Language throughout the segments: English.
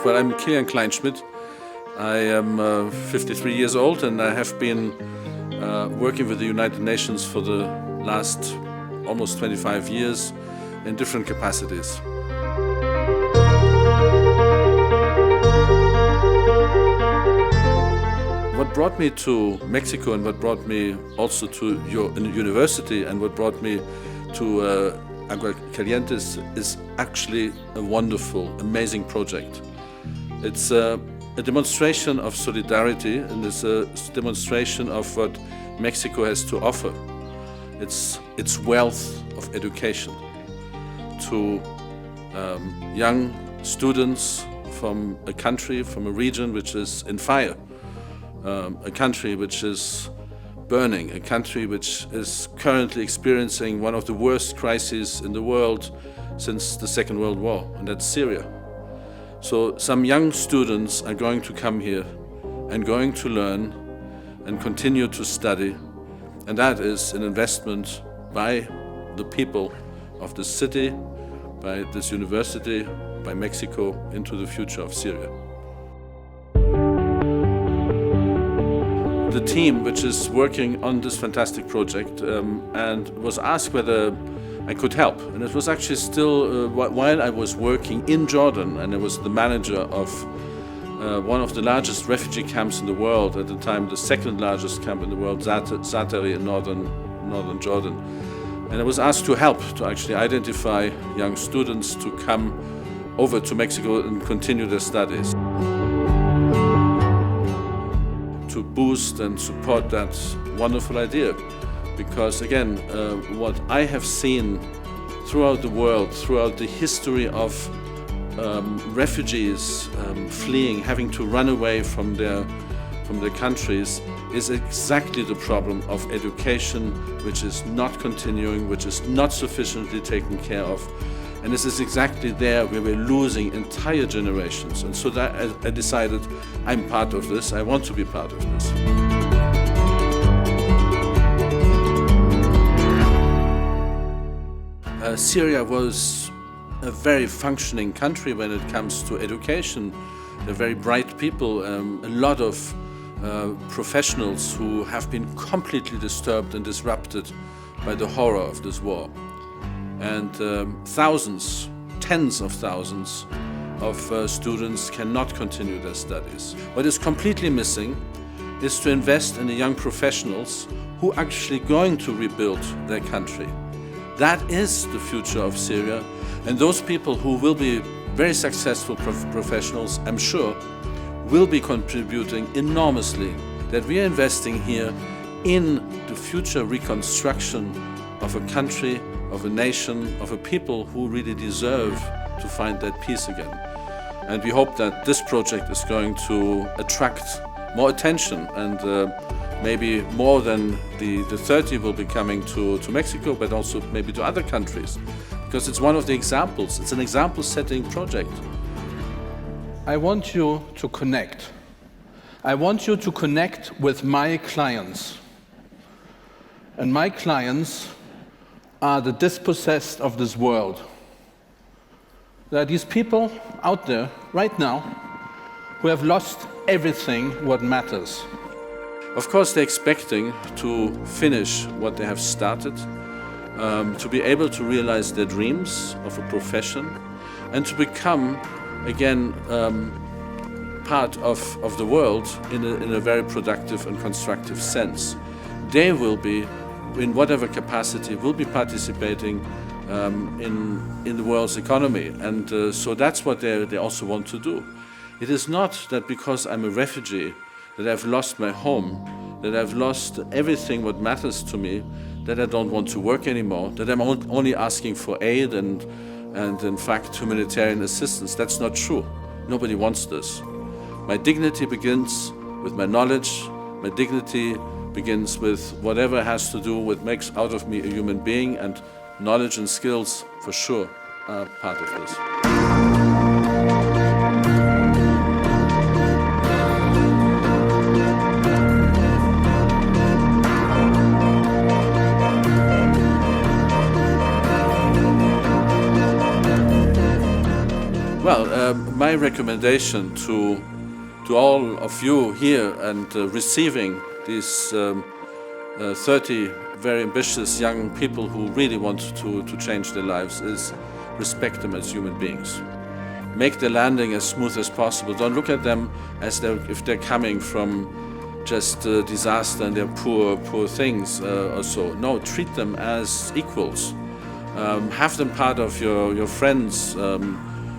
Well, I'm Kilian Kleinschmidt. I am 53 years old and I have been working with the United Nations for the last almost 25 years in different capacities. What brought me to Mexico and what brought me also to university and what brought me to Aguascalientes is actually a wonderful, amazing project. It's a demonstration of solidarity and it's a demonstration of what Mexico has to offer. It's wealth of education to young students from a country, from a region which is in fire, a country which is burning, a country which is currently experiencing one of the worst crises in the world since the Second World War, and that's Syria. So some young students are going to come here and going to learn and continue to study, and that is an investment by the people of this city, by this university, by Mexico into the future of Syria. The team which is working on this fantastic project and was asked whether I could help. And it was actually still while I was working in Jordan, and I was the manager of one of the largest refugee camps in the world, at the time the second largest camp in the world, Zaatari in northern Jordan. And I was asked to help to actually identify young students to come over to Mexico and continue their studies. To boost and support that wonderful idea. Because again, what I have seen throughout the world, throughout the history of refugees fleeing, having to run away from their countries, is exactly the problem of education, which is not continuing, which is not sufficiently taken care of. And this is exactly there where we're losing entire generations. And so that I decided I'm part of this, I want to be part of this. Syria was a very functioning country when it comes to education. They're very bright people, a lot of professionals who have been completely disturbed and disrupted by the horror of this war. And thousands, tens of thousands of students cannot continue their studies. What is completely missing is to invest in the young professionals who are actually going to rebuild their country. That is the future of Syria, and those people who will be very successful professionals, I'm sure, will be contributing enormously, that we are investing here in the future reconstruction of a country, of a nation, of a people who really deserve to find that peace again. And we hope that this project is going to attract more attention, and maybe more than the 30 will be coming to Mexico, but also maybe to other countries, because it's one of the examples. It's an example-setting project. I want you to connect. I want you to connect with my clients. And my clients are the dispossessed of this world. There are these people out there right now who have lost everything what matters. Of course, they're expecting to finish what they have started, to be able to realize their dreams of a profession, and to become, again, part of the world in a very productive and constructive sense. They will be, in whatever capacity, will be participating in the world's economy, and so that's what they also want to do. It is not that because I'm a refugee that I've lost my home, that I've lost everything what matters to me, that I don't want to work anymore, that I'm only asking for aid and in fact humanitarian assistance. That's not true. Nobody wants this. My dignity begins with my knowledge. My dignity begins with whatever has to do with makes out of me a human being, and knowledge and skills for sure are part of this. Well, my recommendation to all of you here and receiving these 30 very ambitious young people who really want to change their lives is respect them as human beings. Make the landing as smooth as possible. Don't look at them as if they're coming from just disaster and they're poor things or so. No, treat them as equals. Have them part of your friends.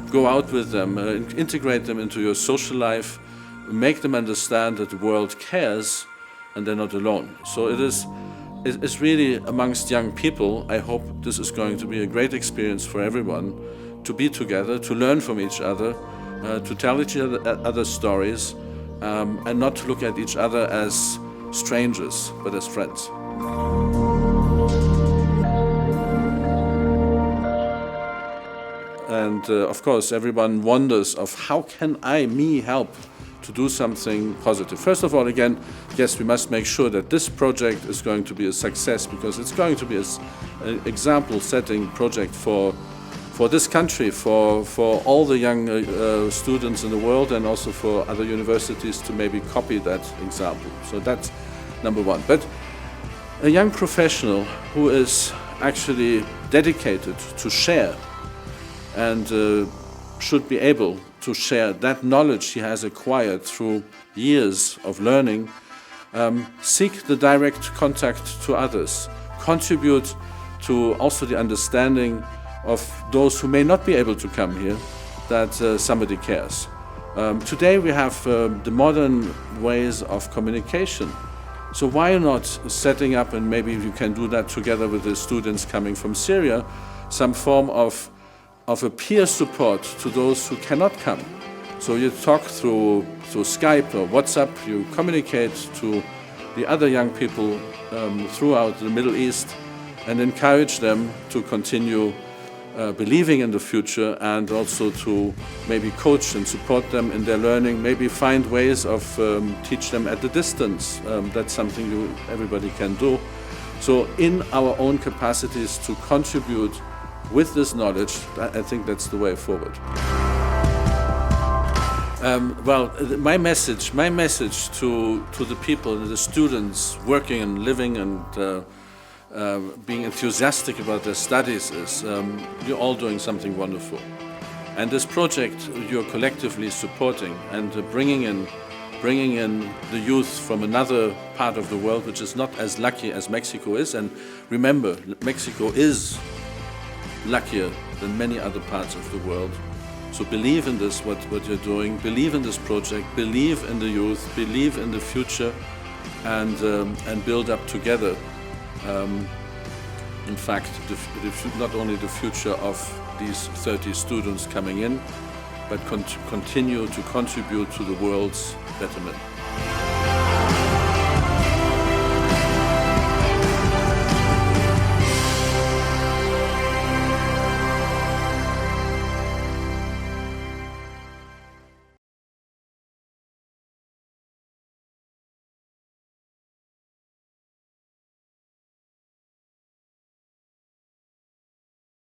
Go out with them. Integrate them into your social life. Make them understand that the world cares and they're not alone. So it's really amongst young people. I hope this is going to be a great experience for everyone to be together, to learn from each other, to tell each other stories, and not to look at each other as strangers, but as friends. And of course, everyone wonders of how can me help to do something positive. First of all, again, yes, we must make sure that this project is going to be a success, because it's going to be an example-setting project for this country, for all the young students in the world, and also for other universities to maybe copy that example. So that's number one. But a young professional who is actually dedicated to share and should be able to share that knowledge he has acquired through years of learning, seek the direct contact to others, contribute to also the understanding of those who may not be able to come here, that somebody cares. Today we have the modern ways of communication. So why not setting up, and maybe you can do that together with the students coming from Syria, some form of a peer support to those who cannot come. So you talk through Skype or WhatsApp, you communicate to the other young people throughout the Middle East and encourage them to continue believing in the future, and also to maybe coach and support them in their learning, maybe find ways of teach them at a distance. That's something everybody can do. So in our own capacities to contribute with this knowledge, I think that's the way forward. Well, my message to the people, the students working and living and being enthusiastic about their studies is you're all doing something wonderful. And this project you're collectively supporting and bringing in the youth from another part of the world, which is not as lucky as Mexico is. And remember, Mexico is luckier than many other parts of the world. So believe in this, what you're doing, believe in this project, believe in the youth, believe in the future, and build up together. In fact, not only the future of these 30 students coming in, but continue to contribute to the world's betterment.